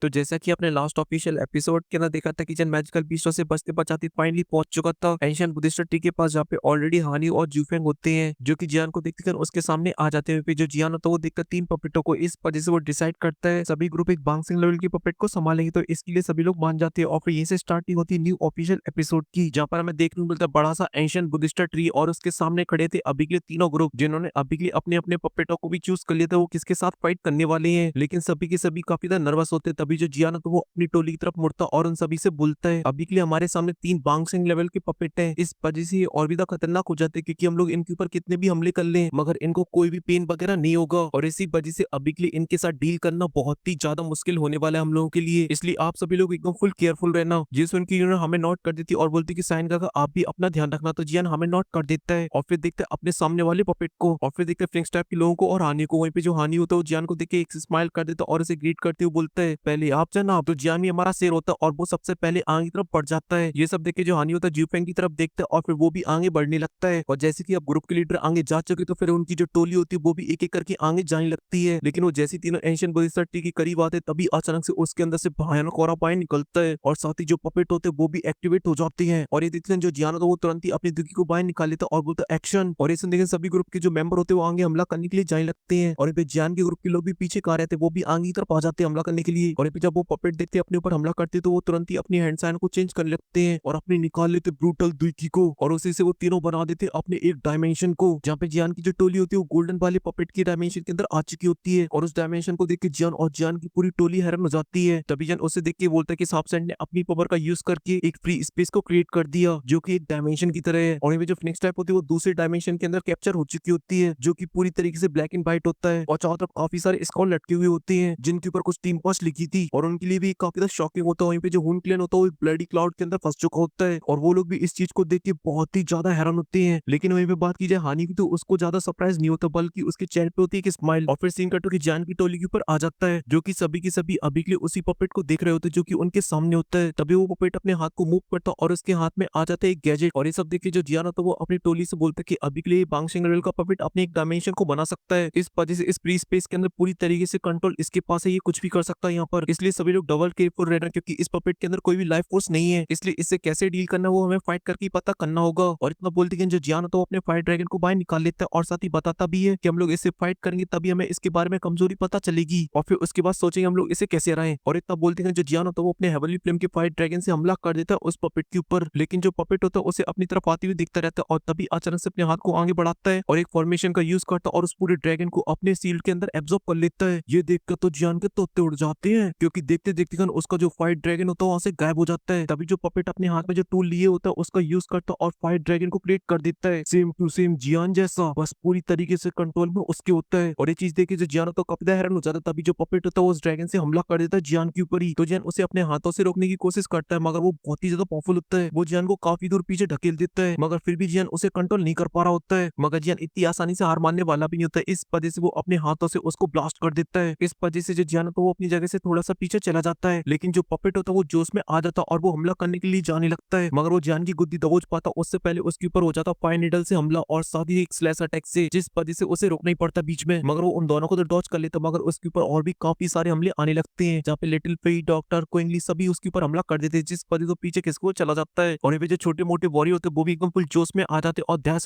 तो जैसा कि आपने लास्ट ऑफिशियल एपिसोड के अंदर देखा था कि जिन मैजिकल बीस्टों से बचते बचाते फाइनली पहुंच चुका था एंशिएंट बुद्धिस्ट ट्री के पास, जहाँ पे ऑलरेडी हानी और जूफेंग होते हैं, जो कि जियान को देखकर उसके सामने आ जाते हैं। फिर जो जियान होता है वो देखकर तीन पपेटों को, इस वजह से वो डिसाइड करता है सभी ग्रुप एक बांगसिंग लेवल की पपेट को संभालेंगे, तो इसके लिए सभी लोग मान जाते हैं। और फिर यहीं से स्टार्टिंग होती है न्यू ऑफिशियल एपिसोड की, जहाँ पर हमें देखने को मिलता है बड़ा सा एंशिएंट बुद्धिस्ट ट्री और उसके सामने खड़े थे अभी के लिए तीनों ग्रुप, जिन्होंने अभी के लिए अपने अपने पपेटों को भी चूज कर लिया था वो किसके साथ फाइट करने वाले हैं। लेकिन सभी के सभी काफी ज्यादा नर्वस होते हैं। तभी जो जियान है तो वो अपनी टोली की तरफ मुड़ता और उन सभी से बोलता है अभी के लिए हमारे सामने तीन बांगसिंग लेवल के पपेट हैं, इस वजह से ये और भी ज्यादा खतरनाक हो जाते हैं, क्योंकि हम लोग इनके ऊपर कितने भी हमले कर लें मगर इनको कोई भी पेन वगैरह नहीं होगा। और इसी वजह से अभी के लिए इनके साथ डील करना बहुत ही ज्यादा मुश्किल होने वाला है हम लोगों के लिए। इसलिए आप सभी लोग एकदम फुल केयरफुल रहना। जिस उनकी यूनियन हमें नोट कर देती और बोलती कि साइन का आप भी अपना ध्यान रखना, तो जियान हमें नोट कर देता है और फिर देखते हैं अपने सामने वाले पपेट को और फिर देखते हैं फ्रिंक्स टाइप के लोगों को और हानि को। वहीं पे जो हानि होता है वो जियान को देख के एक स्माइल कर देता और उसे ग्रीट करते हुए बोलता है पहले आप जनाब। तो जियान भी हमारा शेर होता है और वो सबसे पहले आगे की तरफ बढ़ जाता है। ये सब देख के जो हानि होता है ज्यूफेंग की तरफ देखता है और फिर वो भी आगे बढ़ने लगता है। और जैसे कि अब ग्रुप के लीडर आगे जा चुके तो फिर उनकी जो टोली होती है वो भी एक एक करके आगे जाने लगती है। लेकिन वो जैसी तीनों एंशिएंट बुद्धिस्ट ट्री के करीब आते तभी अचानक से उसके अंदर से भयानक और पानी निकलता है और साथ ही जो पपेट होते हैं वो भी एक्टिवेट हो जाते हैं। और ये देखते हैं जो जियान होता है वो तुरंत ही अपनी दुखी को बाहर निकाल लेता है और बोलता है एक्शन। और इसे देखें सभी ग्रुप के जो मेंबर होते हैं वो आगे हमला करने के लिए जाने लगते हैं और फिर जियान के ग्रुप के लोग भी पीछे कहा रहते हैं वो भी आगे की तरफ आ जाते हैं हमला करने के लिए। और फिर जब वो पपेट देखते हैं अपने ऊपर हमला करते हैं तो वो तुरंत ही अपनी हैंड साइन को चेंज कर लगते हैं और अपनी निकाल लेते ब्रूटल दुखी को और उसी से वो तीनों बना देते अपने एक डायमेंशन को, जहाँ पे जियान की जो टोली होती है वो गोल्डन वाले पपेट की डायमेंशन के अंदर आ चुकी होती है। और उस डायमेंशन को देख के जियान और जियान की पूरी टोली हैरान हो जाती है। तभी जियान उसे देख के बोलता है कि सापसेंट ने अपनी पावर का यूज करके एक फ्री स्पेस को क्रिएट कर दिया जो कि एक डायमेंशन की तरह है। और ये जो फिनिक्स टाइप होती है वो दूसरे डायमेंशन के अंदर कैप्चर हो चुकी होती है, जो कि पूरी तरीके से ब्लैक एंड व्हाइट होता है और चारों तरफ काफी सारे स्क्रॉल लटके हुए होते हैं जिनके ऊपर कुछ टीम पास लिखी थी और उनके लिए भी काफी ज्यादा शॉकिंग होता है। वहीं पे जो हुन क्लैन होता है वो ब्लडी क्लाउड के अंदर फंस चुका होता है और वो लोग भी इस चीज को देख के बहुत ही ज्यादा हैरान होते हैं। लेकिन वहीं पे बात की जाए हानि की तो उसको ज्यादा सरप्राइज नहीं होता, बल्कि उसके चेहरे पे होती है एक स्माइल। और फिर सीन कटो की जान की टोली के ऊपर आ जाता है जो कि सभी के सभी अभी के लिए उसी पपेट को देख रहे होते हैं जो कि उनके सामने होता है। तभी वो पपेट अपने हाथ को मूव करता और उसके हाथ में आ जाता है एक गैजेट और ये सब देख के जो जियान होता है वो अपनी टोली से बोलता है कि अभी के लिए बांगशिंग लेवल का पपेट अपने एक डायमेंशन को बना सकता है, इस वजह से इस फ्री स्पेस के अंदर पूरी तरीके से कंट्रोल इसके पास है, ये कुछ भी कर सकता है यहाँ पर। इसलिए सभी लोग डबल केयरफुल रहना क्योंकि इस पपेट के अंदर कोई भी लाइफ फोर्स नहीं है, इसलिए इससे कैसे डील करना वो हमें फाइट करके पता करना होगा। और इतना बोलते कि जो जियान होता है वो अपने फायर ड्रैगन को बाहर निकाल लेता है और साथ ही बताता भी है कि हम लोग इससे फाइट करेंगे तभी हमें इसके बारे में कमजोरी पता चलेगी और फिर उसके बाद सोचेंगे हम लोग इसे कैसे हराएं। और इतना बोलते हैं जो जियान होता है वो अपने हेवनली फ्लेम के फायर ड्रैगन से हमला कर देता है उस पपेट के ऊपर। लेकिन जो पपेट होता है उसे अपनी तरफ आते हुए दिखता रहता है और तभी अचानक से अपने हाथ को आगे बढ़ाता है और एक फॉर्मेशन का यूज करता है और उस पूरे ड्रैगन को अपने सील्ड के अंदर एब्जॉर्ब कर लेता है। ये देखकर तो जियान के तोते उड़ जाते हैं क्योंकि देखते देखते उसका जो फायर ड्रैगन होता है वहां से गायब हो जाता है। तभी जो पपेट अपने हाथ में जो टूल लिए होता है उसका यूज करता है और फायर ड्रैगन को क्रिएट कर देता है सेम टू सेम जियान जैसा, बस पूरी तरीके से कंट्रोल में उसके होता है। और ये चीज देख के जो जियान होता है काफी हैरान हो जाता है। तभी जो पपेट होता है वो उस ड्रैगन से हमला कर देता है जियान के ऊपर ही, तो जियान उसे अपने हाथों से रोकने की कोशिश करता है मगर वो बहुत ही ज्यादा पावरफुल होता है। वो जियान को काफी दूर पीछे ढकेल देता है मगर फिर भी जियान उसे कंट्रोल नहीं कर पा रहा होता है। मगर जियान इतनी आसानी से हार मानने वाला भी नहीं होता है, इस वजह से वो अपने हाथों से उसको ब्लास्ट कर देता है। इस वजह से जो जियान होता है वो अपनी जगह से थोड़ा सा पीछे चला जाता है, लेकिन जो पपेट होता है वो जोश में आ जाता है और वो हमला करने के लिए जाने लगता है मगर वो जियान की गुद्दी दबोच पाता उससे पहले उसके ऊपर हो जाता फायर नीडल से हमला और साथ ही एक स्लैश अटैक से, जिस वजह से उसे रोकना ही पड़ता बीच में। मगर वो उन दोनों को तो डॉच कर लेता मगर उसके ऊपर और भी काफी सारे हमले आने लगते हैं जहाँ पे लिटिल फी, डॉक्टर, क्विंगली सभी उसके ऊपर हमला कर देते हैं, जिस वजह से पीछे किसको चला जाता है। और ये जो छोटे मोटे वॉरियर होते हैं वो भी एकदम फुल जोश में आ जाते और दैश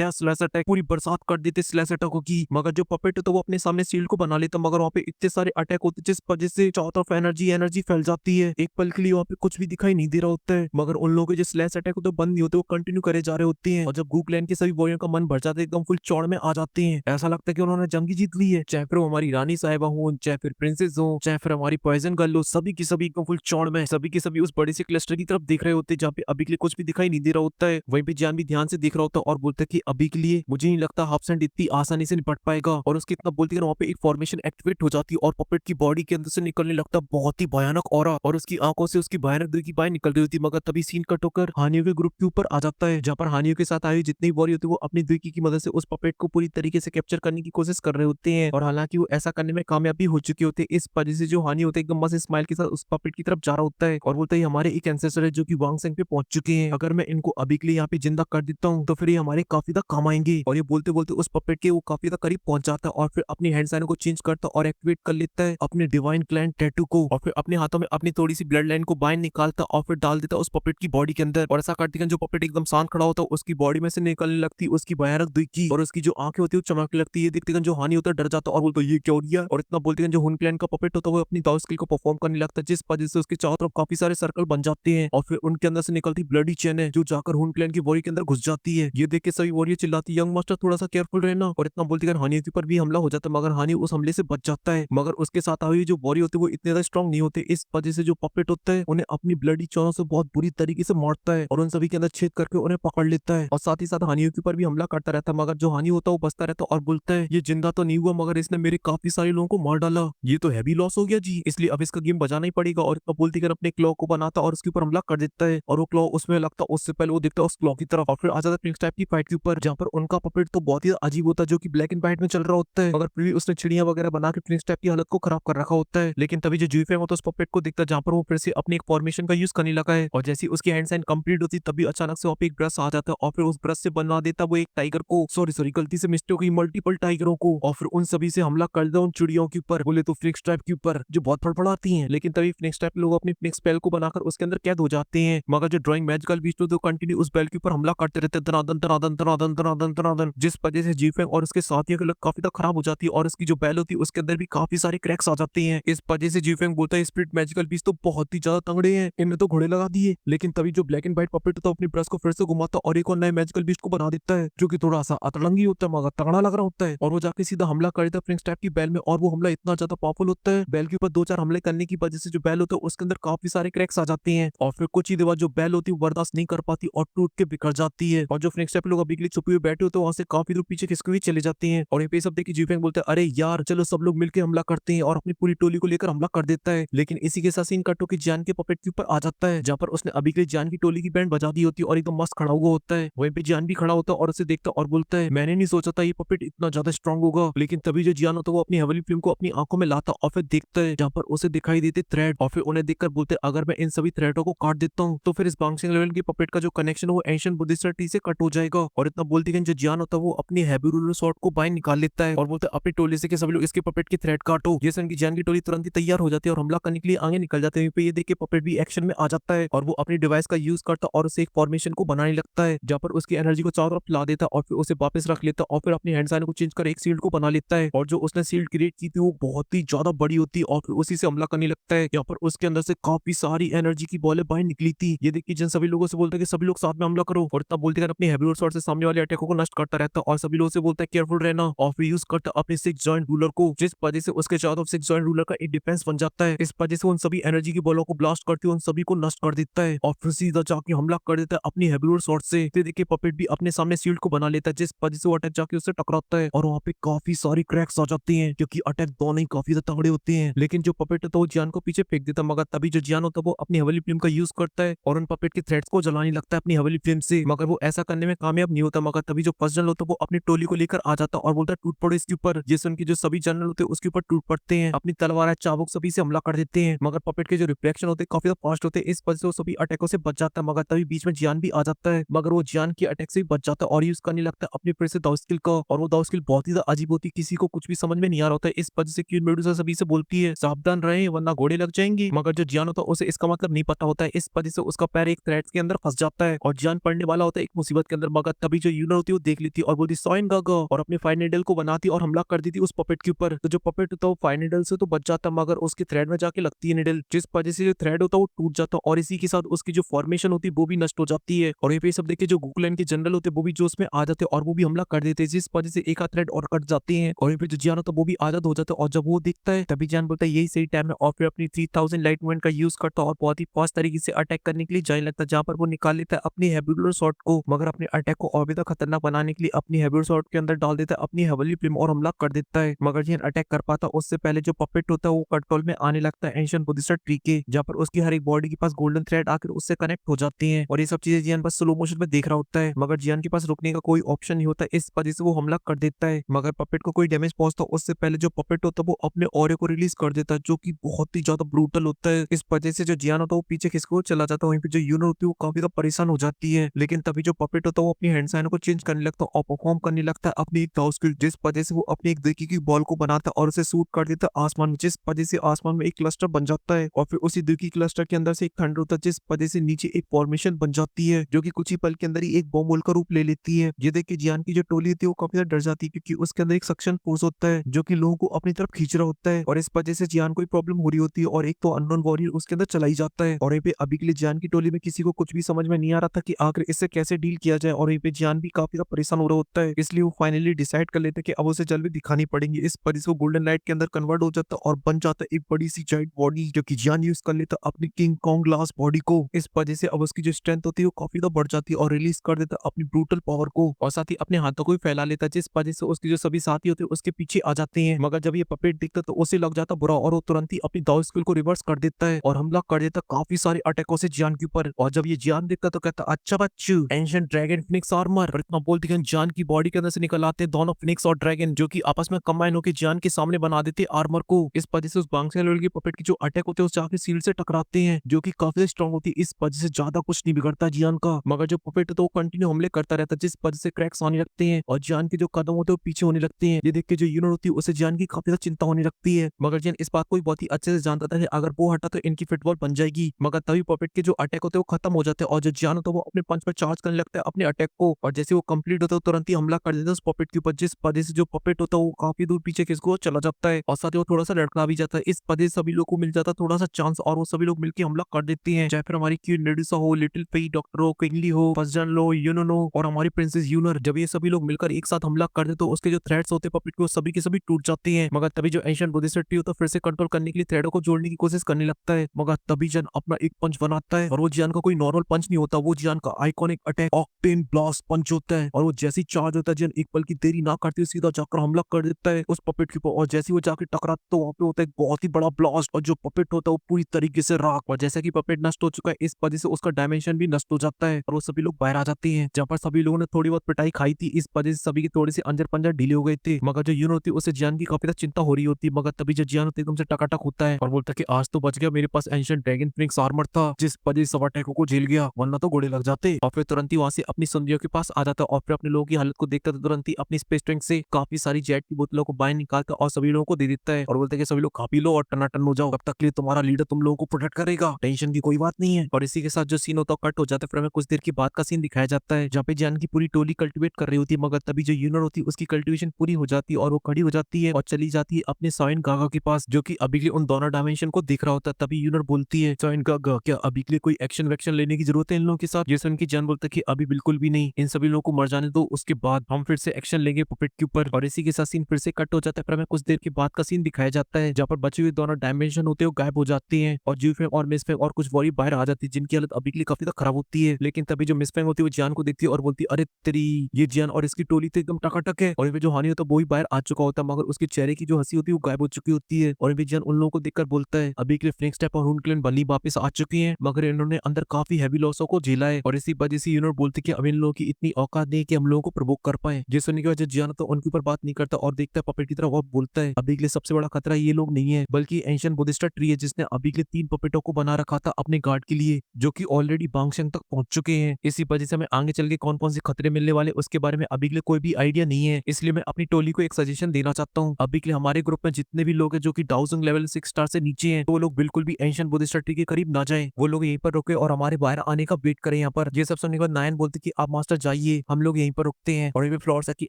स्लैश अटैक पूरी बरसात कर देते स्लैश अटैकों की। मगर जो पपेट है तो वो अपने सामने शील्ड को बना लेता मगर वहाँ पे इतने सारे अटैक होते जिस वजह से चारों तरफ एनर्जी फैल जाती है। एक पल के लिए वहाँ पे कुछ भी दिखाई नहीं दे रहा होता है मगर उन लोगों के जो स्लैश अटैक होते बंद नहीं होते, वो कंटिन्यू करे जा रहे होते हैं। और जब गू क्लैन के सभी वॉरियर का मन भर जाता है एकदम फुल चौड़ में आ जाते हैं, ऐसा लगता है कि उन्होंने जंग जीत ली है, चाहे फिर वो हमारी रानी साहिबा हो, चाहे फिर प्रिंसेस हो, चाहे फिर हमारी पॉइजन गर्ल हो, सभी की सभी एकदम फुल चौड़ में सभी के सभी उस बड़े से क्लस्टर की तरफ देख रहे होते हैं जहाँ पे अभी के लिए कुछ भी दिखाई नहीं दे रहा होता है। वहीं पे जान भी ध्यान से देख रहा होता है और बोलता है कि अभी के लिए मुझे नहीं लगता हाफसेंट इतनी आसानी से निपट पाएगा। और उसके इतना बोलते हैं वहाँ पे एक फॉर्मेशन एक्टिवेट हो जाती है और पपेट की बॉडी के अंदर से निकलने लगता बहुत ही भयानक ऑरा और उसकी आंखों से उसकी भयानक दिल की बाहर निकल रही होती। मगर तभी सीन कट होकर हानियों के ग्रुप के ऊपर आ जाता है जहाँ पर हानियों के साथ आई जितनी बॉडी होती है वो अपनी द्विकी की मदद से उस पपेट को पूरी तरीके से कैप्चर करने की कोशिश कर रहे होते हैं और हालांकि वो ऐसा करने में कामयाब भी हो चुके होते हैं। इस वजह से जो हानि होता है एकदम मस्त स्माइल के साथ उस पपेट की तरफ जा रहा होता है और बोलता है हमारे एक एंसेस्टर है जो कि वांगसेंग पे पहुंच चुके हैं, अगर मैं इनको अभी के लिए यहाँ पे जिंदा कर देता हूँ तो फिर ये हमारे काफी ज्यादा काम आएंगे। और ये बोलते बोलते उस पपेट के वो काफी ज्यादा करीब पहुंच जाता है और फिर अपनी हैंड साइन को चेंज करता और एक्टिवेट कर लेता है अपने डिवाइन क्लैन लाइन टैटू को और फिर अपने हाथों में अपनी थोड़ी सी ब्लड लाइन को बाहर निकालता और फिर डाल देता उस पपेट की बॉडी के अंदर। और ऐसा करते जो पपेट एकदम शांत खड़ा होता है उसकी बॉडी में से निकलने लगती उसकी भयानक दिखी और उसकी जो आंखें होती है वो चमकने लगती है। देखते जो हानि होता है डर जाता और बोलता ये क्या हो गया। और इतना बोलते जो हुन क्लैन का पपेट होता है वो अपनी दाव स्किल को परफॉर्म करने लगता है, जिस वजह से उसके चारों तरफ काफी सारे सर्कल बन जाते हैं और फिर उनके अंदर से निकलती ब्लडी चेन है जो जाकर हुन क्लैन की बॉडी के अंदर घुस जाती है। ये देख के सभी वॉरियर चिल्लाती यंग मास्टर थोड़ा सा केयरफुल रहना। और इतना बोलती हानि के ऊपर भी हमला हो जाता है मगर हानि उस हमले से बच जाता है। मगर उसके साथ आई हुई जो वॉरियर होते हैं वो इतने ज्यादा स्ट्रॉन्ग नहीं होते, इस वजह से जो पपेट होता है उन्हें अपनी ब्लडी चौरों से बहुत बुरी तरीके से मारता है और उन सभी के अंदर छेद करके उन्हें पकड़ लेता है और साथ ही साथ हानियों के ऊपर भी हमला करता रहता है। मगर जो हानि होता है वो बचता रहता है और बोलता है ये जिंदा तो नहीं हुआ मगर इसने मेरे काफी सारे लोगों को मार डाला, ये तो हैवी लॉस हो गया जी, इसलिए अब इसका गेम बजाना ही पड़ेगा। और इतना बोलती अपने क्लॉ को बनाता और उसके ऊपर हमला कर देता है और वो क्लॉ उसमें लगता उससे पहले वो देखता है उस क्लॉ की तरफ और फिर आ जाता है प्रिंस टाइप की फाइट के ऊपर जहाँ पर उनका पपेट तो बहुत ही अजीब होता है जो कि ब्लैक एंड व्हाइट में चल रहा होता है। मगर फिर भी उसने चिड़िया वगैरह बना के प्रिंस टाइप की हालत को खराब कर रखा होता है। लेकिन तभी जो जुईफेंग होता है उस पपेट को देखता है जहाँ पर वो फिर से अपने एक फॉर्मेशन का यूज करने लगा है और जैसी उसकी हैंड साइन कंप्लीट होती तभी अचानक से वहाँ पे एक ब्रश आ जाता है और फिर उस ब्रश से बना देता वो एक टाइगर को, सॉरी गलती से मिस्टेक हुई मल्टीपल टाइगरों को और फिर उन सभी से हमला कर दो उन चिड़ियों के ऊपर, बोले तो फ्लिक्स ट्रैप के ऊपर जो बहुत फड़फड़ाती हैं। लेकिन तभी फ्लिक्स ट्रैप लोग अपनी फ्लिक्स स्पेल को बनाकर उसके अंदर कैद हो जाते हैं। मगर जो ड्राइंग मैजिकल बीस्ट तो कंटिन्यू उस बेल के ऊपर हमला करते रहते दनादन दनादन दनादन दनादन दनादन, जिस वजह से जीफेंग और उसके साथियों की लक काफी तक खराब हो जाती है और उसकी जो बेल होती है उसके अंदर भी काफी सारे क्रैक्स आ जाते हैं। इस वजह से जीफेंग बोलता है स्पिरिट मैजिकल बीस्ट तो बहुत ही ज्यादा तंगड़े हैं, इनने तो घोड़े लगा दिए। लेकिन तभी जो ब्लैक एंड व्हाइट पपेट तो अपनी ब्रश को फिर से घुमाता और एक और नए मैजिकल बीस्ट को बना देता है जो कि थोड़ा सा अतरंगी होता है मगर तगड़ा लग रहा होता है और वो जाके सीधा हमला कर देता है फ्रिंक्स टाइप की बेल में। और वो हमला इतना ज्यादा पावरफुल होता है बेल के ऊपर 2-4 हमले करने की वजह से जो बेल होता है उसके अंदर काफी सारे क्रैक्स आ जाते हैं और फिर कुछ ही देर बाद जो बेल होती है बर्दाश्त नहीं कर पाती और टूट के बिखर जाती है और जो फ्रिंक्स टाइप लोग अभी के लिए छुपे हुए बैठे होते हैं वहां से काफी दूर पीछे खिसके हुए चले जाते हैं। और ये पे सब देखिए जीफेंग बोलते हैं अरे यार चलो सब लोग मिलकर हमला करते हैं और अपनी पूरी टोली को लेकर हमला कर देता है। लेकिन इसी के साथ सीन कटो की जान के पपेट के ऊपर आ जाता है जहाँ पर उसने अभी के लिए जान की टोली की बैंड बजा दी होती है और एकदम मस्त खड़ा हुआ होता है। वहीं पे जान भी खड़ा होता है और उसे देखता और बोलता है मैंने नहीं सोचा था ये पपेट इतना ज्यादा स्ट्रॉन्ग होगा। लेकिन तभी जो जियान होता है वो अपनी हेवली फिल्म को अपनी आंखों में लाता और फिर देखता है जहाँ पर उसे दिखाई देते थ्रेड और फिर उन्हें देखकर बोलते अगर मैं इन सभी थ्रेडों को काट देता हूँ तो फिर इस बाउंसिंग लेवल की पपेट का जो कनेक्शन वो एंशिएंट बुद्धिस्ट ट्री से कट हो जाएगा। और इतना बोलते जो जियान होता है वो अपनी हैवी रूलर शॉट को बाहर निकाल लेता है और बोलते अपनी टोली से कि सभी लोग इसके पपेट की थ्रेड काटो। ये सुन की जियान की टोली तुरंत ही तैयार हो जाती है और हमला करने के लिए आगे निकल जाते हैं। ये देख के पपेट भी एक्शन में आ जाता है और वो अपनी डिवाइस का यूज करता और उसे एक फॉर्मेशन को बनाने लगता है जहाँ पर उसकी एनर्जी को चारों तरफ ला देता और फिर उसे वापस रख लेता और फिर अपनी हैंड साइन को चेंज कर एक शील्ड को बना लेता है और जो उसने शील्ड क्रिएट की थी वो बहुत ही ज्यादा बड़ी होती है और फिर उसी से हमला करने लगता है। यहाँ पर उसके अंदर से काफी सारी एनर्जी की बॉलें बाहर निकली थी। ये देखिए जिन सभी लोगों से बोलता है कि सभी लोग साथ में हमला करो और तब बोलते अपनी हैवी शॉट से सामने वाले अटैकों को नष्ट करता रहता और सभी लोगों से बोलता है केयरफुल रहना और फिर यूज करता अपने 6 जॉइंट रूलर को, जिस वजह से उसके चारों 6 जॉइंट रूलर का एक डिफेंस बन जाता है। इस वजह से उन सभी एनर्जी की बॉलों को ब्लास्ट करते हुए उन सभी को नष्ट कर देता है और फिर सीधा जाके हमला कर देता है अपनी हैवी शॉट से। देखिए पपेट भी अपने सामने शील्ड को बना लेता है जिस वजह से वो अटैक जाके उससे टकराता है और वहाँ पे काफी सारी क्रैक्स आ जाती हैं क्योंकि अटैक दोनों ही काफी ज्यादा तगड़े होते हैं। लेकिन जो पपेट होता है वो जियान को पीछे फेंक देता मगर तभी जो जियान होता है वो अपनी हवेली फ्लेम का यूज करता है और उन पपेट के थ्रेड्स को जलाने लगता है अपनी हवेली फ्लेम से। मगर वो ऐसा करने में कामयाब नहीं होता मगर तभी जो फर्स्ट जनरल होता है वो अपनी टोली को लेकर आ जाता और बोलता है टूट पड़ो इसके ऊपर। जैसे उनके जो सभी जनरल होते हैं उसके ऊपर टूट पड़ते हैं, अपनी तलवार चाबुक सभी से हमला कर देते हैं। मगर पपेट के जो रिफ्लेक्शन होते हैं काफी फास्ट होते हैं, इस वजह से वो सभी अटैकों से बच जाता है। मगर तभी बीच में जियान भी आ जाता है मगर वो जियान की अटैक से भी बच जाता है और यूज करने लगता है अपनी फिर से दाव स्किल का और वो दाव स्किल बहुत ही ज्यादा अजीब होती है, किसी को कुछ भी समझ में नहीं आ रहा होता है। इस वजह से क्वीन मेडुसा सभी से बोलती है सावधान रहे वरना घोड़े लग जाएंगे। मगर जो जियान होता है उसे इसका मतलब नहीं पता होता है, इस वजह से उसका पैर एक थ्रेड के अंदर फंस जाता है और जियान पड़ने वाला होता है एक मुसीबत के अंदर। मगर तभी जो यूनर होती है वो देख लेती और बोलती सॉइन गागा और अपने फायर नीडल को बनाती और हमला कर देती उस पपेट के ऊपर। तो जो पपेट होता है वो फायर नीडल से तो बच जाता मगर उसके थ्रेड में जाके लगती है नीडल, जिस वजह से जो थ्रेड होता है वो टूट जाता है और इसी के साथ उसकी जो फॉर्मेशन होती है वो भी नष्ट हो जाती है। और ये पे सब देखिए जो गुगलैंड के जनरल होते हैं वो भी जो उसमें आ जाते हैं और वो भी हमला कर देते हैं, जिस वजह से एक आध थ्रेड और कट जाते हैं और जो जियान होता है वो भी आजाद हो जाता है। और जब वो दिखता है तभी जियान बोलता है यही सही टाइम है और फिर अपनी 3000 लाइट मूवमेंट का यूज करता और बहुत ही फास्ट तरीके से अटैक करने के लिए जाने लगता है जहाँ पर वो निकाल लेता है अपनी हेबुलर शॉट को। मगर अपने अटैक को और भी ज्यादा खतरनाक बनाने के लिए अपनी हेबुलर शॉट के अंदर डाल देता है अपनी हेवली फ्लेम और हमला कर देता है। मगर जियान अटैक कर पाता उससे पहले जो पपेट होता है वो कंट्रोल में आने लगता है एंशिएंट बुद्धिस्ट ट्री के, जहाँ पर उसकी हर एक बॉडी के पास गोल्डन थ्रेड आकर उससे कनेक्ट हो जाती है और ये सब चीजें जियान बस स्लो मोशन में देख रहा होता है। मगर जियान के पास रुकने का कोई ऑप्शन नहीं होता, इस वजह से वो हमला कर देता है। मगर पपेट को कोई डैमेज पहुंचता उससे पहले जो पपेट होता है वो अपने ऑरे को रिलीज कर देता है जो कि बहुत ही ज्यादा ब्रूटल होता है। इस वजह से जो जियान होता है वो पीछे खिसको चला जाता है, वहीं पे जो यूनर होती है वो काफी ज्यादा परेशान हो जाती है। लेकिन तभी जो पपेट होता है वो अपनी हैंड साइन को चेंज करने लगता है और परफॉर्म करने लगता है अपनी एक दाव स्किल, जिस वजह से वो अपनी एक देखी की बॉल को बनाता है और उसे शूट कर देता है आसमान में, जिस वजह वजह से आसमान में एक क्लस्टर बन जाता है और फिर उसी दुखी क्लस्टर के अंदर से एक थंडर होता है, जिस वजह से नीचे एक फॉर्मेशन बन जाती है जो कि कुछ ही पल के अंदर ही एक बॉम्ब होल का रूप ले लेती है। ये देख के जियान की जो टोली होती है वो काफी ज्यादा डर जाती है, क्योंकि उसके अंदर एक सक्शन फोर्स होता है जो कि लोगों को अपनी तरफ खींच रहा होता है और इस वजह से जियान को प्रॉब्लम हो रही होती है और एक तो अननोन वॉरियर उसके अंदर चला ही जाता है। और यहाँ पे अभी के लिए जियान की टोली में किसी को कुछ भी समझ में नहीं आ रहा था कि आखिर इससे कैसे डील किया जाए और यहाँ पे जियान भी काफी ज्यादा परेशान हो रहा होता है, इसलिए वो फाइनली डिसाइड कर लेते हैं कि अब उसे जल्दी दिखानी पड़ेगी। इस वजह से वो गोल्डन लाइट के अंदर कन्वर्ट हो जाता है और बन जाता है एक बड़ी सी जाइंट बॉडी जो कि जियान यूज कर लेता है अपनी किंग कॉन्ग ग्लास बॉडी को। इस वजह से अब उसकी जो स्ट्रेंथ होती है वो काफी ज्यादा बढ़ जाती है और रिलीज कर देता है अपनी ब्रूटल पावर को और साथ ही अपने हाथों को भी फैला लेता है, जिस वजह से उसके जो सभी साथी होते हैं उसके पीछे आ जाते हैं। मगर जब ये पपेट दिखता है तो उसे लग जाता बुरा और वो तुरंत ही अपनी दाव स्किल को रिवर्स कर देता है और हमला कर देता काफी सारे अटैकों से जियान के ऊपर। और जब ये जियान देखता तो कहता अच्छा बच्चू, एंशिएंट ड्रैगन फिनिक्स आर्मर। और इतना बोलते कि जियान की बॉडी के अंदर से निकल आते दोनों फिनिक्स और ड्रैगन जो कि आपस में कंबाइन होकर जियान के सामने बना देते आर्मर को। इस वजह से उस बांग्स की पपेट की जो अटैक होते हैं उस जाके सील से टकराते हैं जो कि काफी स्ट्रॉन्ग होती है। इस वजह से ज्यादा कुछ नहीं बिगड़ता जियान का, मगर जो पपेट तो कंटिन्यू हमले करता रहता है, जिस वजह से क्रैक्स आने लगते हैं और जियान के जो कदम होते हैं वो पीछे होने लगते हैं। ये देख के जो यूनिट होती है उसे जियान की काफी ज्यादा चिंता होने लगती है, मगर जियान इस बात को बहुत ही अच्छे से जानता था कि अगर वो हटा तो इनकी फुटबॉल बन जाएगी। मगर तभी पपेट के जो अटैक होते हैं वो खत्म हो जाते हैं और जो जियान होता है वो अपने पंच पर चार्ज करने लगता है अपने अटैक को और जैसे वो कंप्लीट होता है तुरंत ही हमला कर देता है उस पपेट के ऊपर, जिस वजह से जो पपेट होता है वो काफी दूर पीछे किसको चला जाता है और साथ ही वो थोड़ा सा लड़खड़ा भी जाता है। इस वजह से सभी लोग को मिल जाता है थोड़ा सा चांस और वो सभी लोग मिलकर हमला कर देते हैं, चाहे फिर हमारी क्वीन नेडुसा हो, लिटिल फेई, डॉक्टर हो, क्विंगली हो, फर्स्ट जन लो, यूनो और हमारी प्रिंसेस यूनर। जब ये सभी लोग मिलकर एक साथ हमला कर दे तो उसके जो थ्रेड्स होते हैं पपेट के वो सभी के सभी टूट जाते हैं। मगर तभी जो एंशिएंट बुद्धिस्ट ट्री होता है फिर से कंट्रोल करने के लिए थ्रेडों को जोड़ने की कोशिश करने लगता है, मगर तभी जन अपना एक पंच बनाता है और वो जियान का कोई नॉर्मल पंच नहीं होता, वो जियान का आइकॉनिक अटैक ऑक्टेन ब्लास्ट पंच होता है और वो जैसी चार्ज होता है जियान एक पल की देरी ना करते हुए सीधा जाकर हमला कर देता है उस पपेट के ऊपर और जैसे वो जाकर टकराता तो वहाँ पे होता है एक बहुत ही बड़ा ब्लास्ट और जो पपेट होता है वो पूरी तरीके से राख। और जैसा कि पपेट नष्ट हो चुका है इस वजह से उसका डायमेंशन भी नष्ट हो जाता है और वो सभी लोग बाहर आ जाते हैं, जहाँ पर सभी लोगों ने थोड़ी बहुत पिटाई खाई थी। इस वजह से सभी के थोड़े से अंजर पंजर ढीले हो गए थे, मगर जो यून होती है उसे जियान की काफी ज्यादा चिंता हो रही होती है। मगर तभी जो जियान होती है एकदम से टकाटक होता है और बोलता है कि आज तो बच गया, मेरे पास एंशिएंट ड्रैगन फिनिक्स आर्मर था जिस वजह से सब अटैकों को झेल गया, वरना तो गोले लग जाते। और फिर तुरंत ही वहां से अपनी सुंदरियों के पास आ जाता है और फिर अपने लोगों की हालत को देखता तो तुरंत ही अपनी स्पेस टैंक से काफी सारी जेट की बोतलों को बाहर निकाल कर और सभी लोगों को दे देता है और बोलते हैं कि सभी लोग खा पी लो और टनाटन हो जाओ, तब तक के लिए तुम्हारा लीडर तुम लोगों को प्रोटेक्ट करेगा, टेंशन की कोई बात नहीं है। और इसी के साथ जो सीन होता है कट हो जाता है। फिर हमें कुछ देर के बाद का सीन दिखाया जाता है जहाँ पे जियान की पूरी टोली कल्टिवेट कर रही होती है, मगर तभी जो यूनर होती है उसकी कल्टिवेशन पूरी हो जाती है और वो खड़ी हो जाती है और चली जाती है अपने सॉइन गागा के पास जो कि अभी के लिए उन दोनों डायमेंशन को देख रहा होता है। तभी यूनर बोलती है सॉइन गागा क्या अभी के लिए कोई एक्शन वैक्शन लेने की जरूरत है इन लोगों के साथ, जैसे उनकी जान बोलता है कि अभी बिल्कुल भी नहीं, इन सभी लोगों को मर जाने दो, उसके बाद हम फिर से एक्शन लेंगे पपेट के ऊपर। और इसी के साथ सीन फिर से कट हो जाता है। फिर हमें कुछ देर के बाद का सीन दिखाया जाता है जहाँ पर बचे हुए दोनों डायमेंशन होते हैं गायब हो जाते हैं और जूफेंग और मिसफेंग और कुछ वॉरी बाहर आ जाती है जिनकी हालत अभी के लिए काफी ज्यादा खराब होती है। लेकिन तभी जो मिसफेंग होती है वो जियान को देखती है और बोलती है अरे तेरी ये जियान और इसकी टोली तो एकदम टकाटक है। और इनमें जो हानि होता है वो भी बाहर आ चुका होता है, मगर उसके चेहरे की जो हंसी होती है वो गायब हो चुकी होती है। और इनमें जियान उन लोगों को देखकर बोलता है अभी के लिए फिनिक्स टाइप और हुनक्लेन बली वापस आ चुकी है, मगर इन्होंने अंदर काफी हैवी लॉसों को झेला है और इसी वजह से यूनिट बोलते कि अब इन लोगों की इतनी औकात नहीं कि हम लोगों को प्रवोक कर पाए। जिस सुनने की वजह जियान तो उनके ऊपर बात नहीं करता और देखता है पपेट की तरफ और बोलता है अभी के लिए सबसे बड़ा खतरा ये लोग नहीं है बल्कि एंशिएंट बुद्धिस्ट ट्री है जिसने अभी के लिए 3 पपेटों को बना रखा था अपने गार्ड के लिए जो कि ऑलरेडी बांगशेंग तक पहुंच चुके हैं। इसी वजह से हमें आगे चल के कौन कौन से खतरे मिलने वाले उसके बारे में अभी के लिए कोई भी आइडिया नहीं है, इसलिए मैं अपनी टोली को एक सजेशन देना चाहता हूँ। अभी के लिए हमारे ग्रुप में जितने भी लोग हैं जो कि डाउजिंग लेवल 6 स्टार से नीचे हैं तो वो लोग बिल्कुल भी एंशिएंट बुद्धिस्ट ट्री के करीब ना जाए, वो लोग यहीं पर रुके और हमारे बाहर आने का वेट करें यहाँ पर। ये सब सुनने के बाद नायन बोलती कि आप मास्टर जाइए, हम लोग यहीं पर रुकते हैं। और फ्लोर की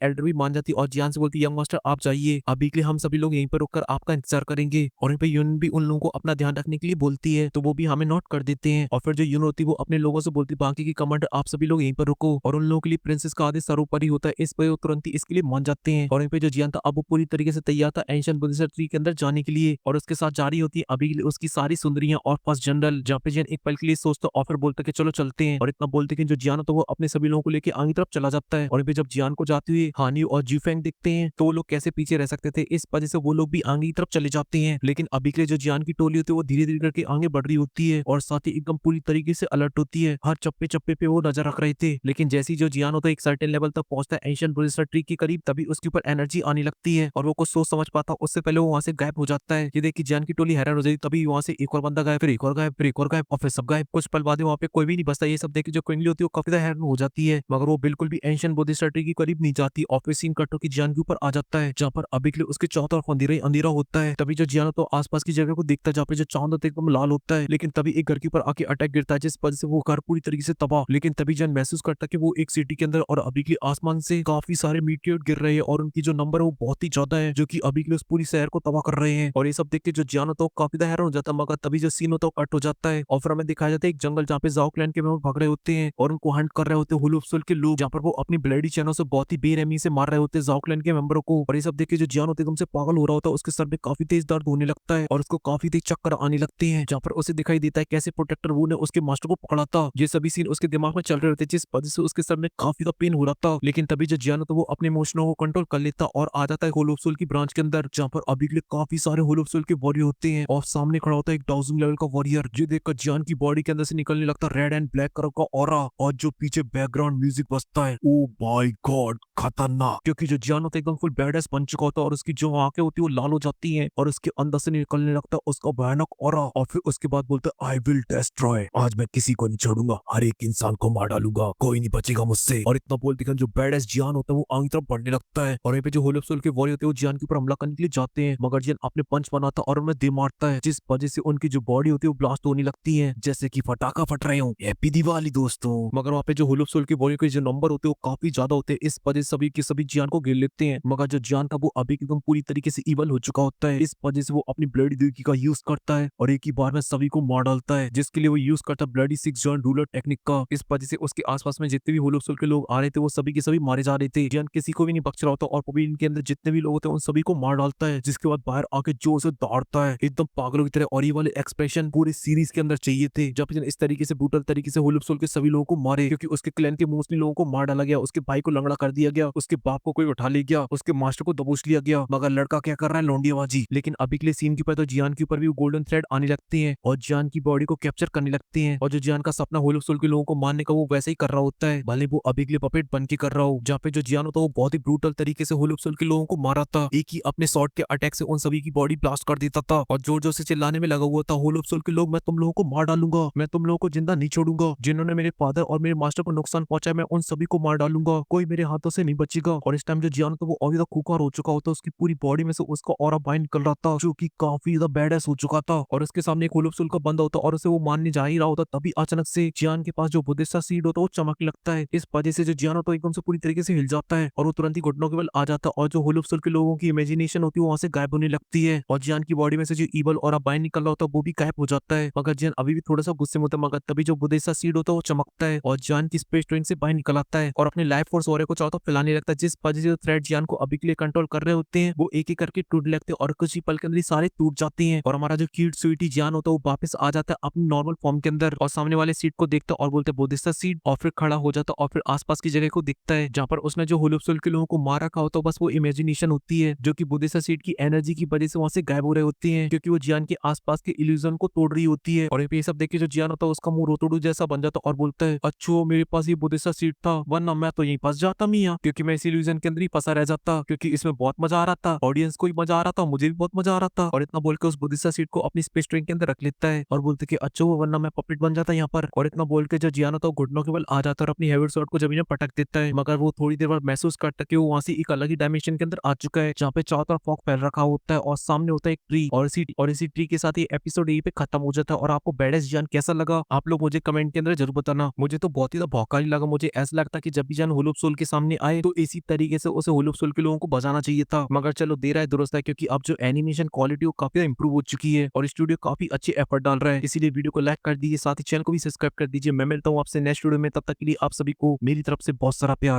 एल्डर भी मान जाती और जियान से बोलती यंग मास्टर आप जाइए, अभी के लिए हम सभी लोग यहीं पर रुककर आपका इंतजार करेंगे। और यून भी उन लोगों को अपना ध्यान रखने के लिए बोलती है तो वो भी हमें नोट कर देते हैं। और फिर जो यून होती है वो अपने लोगों से बोलती बाकी की कमांडर आप सभी लोग यहीं पर रुको, और उन लोगों के लिए प्रिंसेस का आदेश सर्वोपरि होता है, इस पर वो तुरंत ही इसके लिए मान जाते हैं। और जो जियान था अब वो पूरी तरीके से तैयार था एंशिएंट बुद्धिस्ट ट्री के अंदर जाने के लिए और उसके साथ जारी होती है अभी के लिए उसकी सारी सुंदरियां और फर्स्ट जनरल, जहाँ पे जियान एक पल के लिए सोचता और फिर बोलता कि चलो चलते हैं। और इतना बोलते कि जो जियान तो वो अपने सभी लोगों को लेकर आगे तरफ चला जाता है। और जब जियान को जाते हुए हानी और जूफेंग दिखते हैं तो वो लोग कैसे पीछे रह सकते थे, इस वजह से वो लोग भी आगे की तरफ चले जाते हैं। लेकिन अभी के लिए जो जियान की टोली होती है वो धीरे धीरे करके आगे बढ़ रही होती है और साथ ही एकदम पूरी तरीके से अलर्ट होती है, हर चप्पे चप्पे पे वो नजर रख रहे थे। लेकिन जैसी जो जियान होता है एक सर्टेन लेवल तक पहुंचता है एंशिएंट बुद्धिस्ट ट्री के करीब, तभी उसके ऊपर एनर्जी आने लगती है और वो कुछ सोच समझ पाता उससे पहले वो वहां से गायब हो जाता है। ये देखिए जियान की टोली हैरान हो जाती, तभी वहां से एक और बंदा गायब, फिर एक और गायब, फिर एक और गायब और फिर सब गायब। कुछ पल बाद वहां पे कोई भी नहीं बचता। ये सब देख के जो क्विंगली होती है वो काफी ज्यादा हैरान हो जाती है, मगर वो बिल्कुल भी एंशिएंट बुद्धिस्ट ट्री के करीब नहीं जाती। ऑफिस सीन कट होकर जियान के ऊपर आ जाता है जहाँ पर अभी के लिए उसके चारों तरफ अंधेरा ही अंधेरा होता है। तभी जो जियानो तो आसपास की जगह को देखता है जहाँ पे जो चांद होता है एकदम लाल होता है, लेकिन तभी एक घर के ऊपर आके अटैक गिरता है जिस वजह से वो घर पूरी तरीके से तबाह। लेकिन तभी जन महसूस करता है कि वो एक सिटी के अंदर और अभी के लिए आसमान से काफी सारे मीटियोर गिर रहे हैं और उनकी जो नंबर है वो बहुत ही ज्यादा है जो कि अभी के लिए उस पूरी शहर को तबाह कर रहे हैं। और ये सब देख के जो जियानो तो काफी ज्यादा हैरान हो जाता है, मगर तभी जो सीन होता है कट हो जाता है और फिर हमें दिखाया जाता है एक जंगल जहाँ पे जाओ क्लैन के मेंबर भाग रहे होते हैं और उनको हंट कर रहे होते हैं हुलुफसुल के लोग, जहाँ पर वो अपनी ब्लेडी चैनों से बहुत ही बेरहमी से मार रहे होते हैं जाओ क्लैन के मेंबरों को। और ये सब देख के जो जियानो एकदम से पागल हो रहा होता है, उसके सर में काफी तेज दर्द होने लगता है और उसको काफी तेज चक्कर आने लगते हैं, जहाँ पर उसे दिखाई देता है कैसे प्रोटेक्टर वू ने उसके मास्टर को पकड़ा था। ये सभी सीन उसके दिमाग में चल रहे होते जिस वजह से उसके सर में काफी ज्यादा पेन हो रहा था। लेकिन तभी जो जियानो तो वो अपने इमोशनों को कंट्रोल कर लेता और आ जाता है होलुफसुल की ब्रांच के अंदर, जहाँ पर अभी के लिए काफी सारे होलुफसुल के वॉरियर होते हैं और सामने खड़ा होता है एक 1000 लेवल का वॉरियर। जो देखकर जियान की बॉडी के अंदर से निकलने लगता रेड एंड ब्लैक कलर का ऑरा और जो पीछे बैकग्राउंड म्यूजिक बजता है, ओ माय गॉड खतरनाक, क्योंकि जो जियान होता है एकदम फुल बैडएस बन चुका होता है और उसकी जो आंखें होती है वो लाल हो जाती हैं और उसके अंदर से निकलने लगता है उसका भयानक ऑरा। और फिर उसके बाद बोलता है आई विल डिस्ट्रॉय, आज मैं किसी को नहीं छोड़ूंगा, हर एक इंसान को मार डालूंगा, कोई नहीं बचेगा मुझसे। और इतना बोलते जो बैडएस जियान होता है वो आगे तरफ बढ़ने लगता है और यहाँ पे जो होलुफसुल के वॉरियर होते हैं वो जियान के ऊपर हमला करने के लिए जाते हैं, मगर जियान अपने पंच बनाता और उन्हें दे मारता है जिस वजह से उनकी जो बॉडी होती है वो ब्लास्ट होने लगती है जैसे कि फटाका फट रहे हो। हैप्पी दिवाली दोस्तों। मगर वहाँ पे जो होलुफसुल के वॉरियर के जो नंबर होते हैं वो काफी ज्यादा होते हैं, इस वजह से सभी के सभी जियान को घेर लेते हैं। मगर जो जियान था वो अभी एकदम पूरी तरीके से इवल हो चुका होता है, इस वजह से वो अपनी ब्लडी दुकी का यूज करता है और एक ही बार में सभी को मार डालता है, जिसके लिए वो यूज करता है ब्लडी 6 जॉइंट रूलर टेक्निक का। इस वजह से उसके आसपास में जितने भी होलुफसुल के लोग आ रहे थे वो सभी के सभी मारे जा रहे थे। जियान किसी को भी नहीं बख्श रहा होता और पवेलियन के अंदर जितने भी लोग होते हैं उन सभी को मार डालता है, जिसके बाद बाहर आके जोर से दौड़ता है एकदम पागलों की तरह। और ये वाले एक्सप्रेशन पूरे सीरीज के अंदर चाहिए थे जब इस तरीके से ब्रूटल तरीके से होलुफसुल के सभी लोगों को मारे, क्योंकि उसके क्लैन के मोस्टली लोगों को मार डाला गया, उसके भाई को लंगड़ा कर दिया गया, उसके बाप को कोई उठा ले गया, उसके मास्टर को दबोच लिया गया, मगर लड़का क्या कर रहा है लौंडियाबाजी। लेकिन अभी के लिए सीन के ऊपर तो जियान के ऊपर भी गोल्डन थ्रेड आने लगते हैं और जियान की बॉडी को कैप्चर करने लगते हैं और जो जियान का सपना होलुफसुल के लोगों को मारने का वो वैसे ही कर रहा होता है, भले वो अभी के लिए पपेट बन के कर रहा हो। जहाँ पे जो जियान होता है वो बहुत ही ब्रूटल तरीके से होलुफसुल के लोगों को मारा था, एक ही अपने शॉट के अटैक से उन सभी की बॉडी ब्लास्ट कर देता था और जोर जोर से चिल्लाने में लगा हुआ था होलुफसुल के लोग मैं तुम लोगों को मार डालूंगा, मैं तुम लोगों को जिंदा नहीं छोड़ूंगा, जिन्होंने मेरे फादर और मेरे मास्टर को नुकसान पहुंचाया मैं उन सभी को मार डालूंगा, कोई मेरे हाथों से नहीं बचेगा। और इस टाइम जो जियान था वो अभी तक खुकार हो चुका होता, उसकी पूरी बॉडी में से उसका ऑरा बाहर निकल रहा था जो कि काफी ज्यादा बैडएस हो चुका था और उसके सामने एक होलुफसुल का बंदा होता और उसे वो मारने जा ही रहा होता, तभी अचानक से जियान के पास जो बुद्धिस्टा सीड होता है वो चमकने लगता है। इस वजह से जो जियान होता है एकदम से पूरी तरीके से हिल जाता है और वो तुरंत ही घुटनों के बल आ जाता है और जो होलुफसुल के लोगों की इमेजिनेशन होती है वहां से गायब होने लगती है और जियान की बॉडी में से जो ईवल और बाहर निकल रहा होता है वो भी गायब हो जाता है। मगर जियान अभी भी थोड़ा सा गुस्से में होता है, मगर तभी जो बुद्धिस्टा सीड होता है वो चमकता है और जियान की स्पेस ट्रेन से बाहर निकल आता है और अपने लाइफ फोर्स ऑरे को चारों तरफ फैलाने लगता है, जिस वजह से थ्रेड जियान को अभी के लिए कंट्रोल कर रहे होते हैं वो एक एक करके टूटने लगते हैं और कुछ ही पल के अंदर ही सारे टूट जाते हैं और हमारा जो क्यूट स्वीटी जियान होता है वो वापस आ जाता है अपनी नॉर्मल फॉर्म के अंदर और सामने वाले सीट को देखता है और बोलते बुद्धिस्टा सीट और फिर खड़ा हो जाता है और फिर आसपास की जगह को देखता है जहाँ पर उसने जो होलुफसुल के लोगों को मार रखा होता है बस वो इमेजिनेशन होती है जो कि बुद्धिस्टा सीट की एनर्जी की वजह से वहां से गायब हो रहे होते हैं, क्योंकि वो जियान के आसपास के इल्यूजन को तोड़ रही होती है। और ये सब देख के जो जियान होता है उसका मुंह रोतोड़ू जैसा बन जाता है और बोलता है अच्छो मेरे पास ये बुद्धिस्टा सीट था वरना मैं तो यहीं फंस जाता मियां, क्योंकि मैं इस इल्यूजन के अंदर ही फंसा रह जाता, क्योंकि इसमें बहुत मजा आ रहा था, ऑडियंस को भी मजा आ रहा था, मुझे भी बहुत मजा आ रहा था। और इतना बोल के उस बुद्धिस्टा सीट को अपनी स्पेस ट्रेन के अंदर रख लेता है और बोलते कि अच्छो वरना मैं पपेट बन जाता यहाँ पर। और इतना बोल के जो जियान होता है घुटनों के बल आ जाता है और अपनी हेवी शॉट को जमीन में पटक देता है, मगर वो थोड़ी देर बाद महसूस करता है कि वो वहां से एक अलग ही डायमेंशन के अंदर आ चुका है जहाँ पे चारों तरफ फॉग फैल रखा होता है और सामने होता है एक ट्री और इसी ट्री के साथ ये एपिसोड यहीं पे खत्म हो जाता है। और आपको बैडेस जियान कैसा लगा आप लोग मुझे कमेंट के अंदर जरूर बताना। मुझे तो बहुत ही भौकाली लगा, मुझे ऐसा लगता कि जब भी जियान होलुफसुल के सामने आए तो इसी तरीके से उसे होलुफसुल के लोगों को बजाना चाहिए था, मगर चलो दे रहा है दुरुस्त है, क्योंकि अब जो एनिमेशन क्वालिटी वो काफी इंप्रूव हो चुकी है और स्टूडियो काफी अच्छे एफर्ट डाल रहा है। इसीलिए वीडियो को लाइक कर दीजिए, साथ ही चैनल को भी सब्सक्राइब कर दीजिए। मैं मिलता हूँ आपसे नेक्स्ट वीडियो में, तब तक के लिए आप सभी को मेरी तरफ से बहुत सारा प्यार।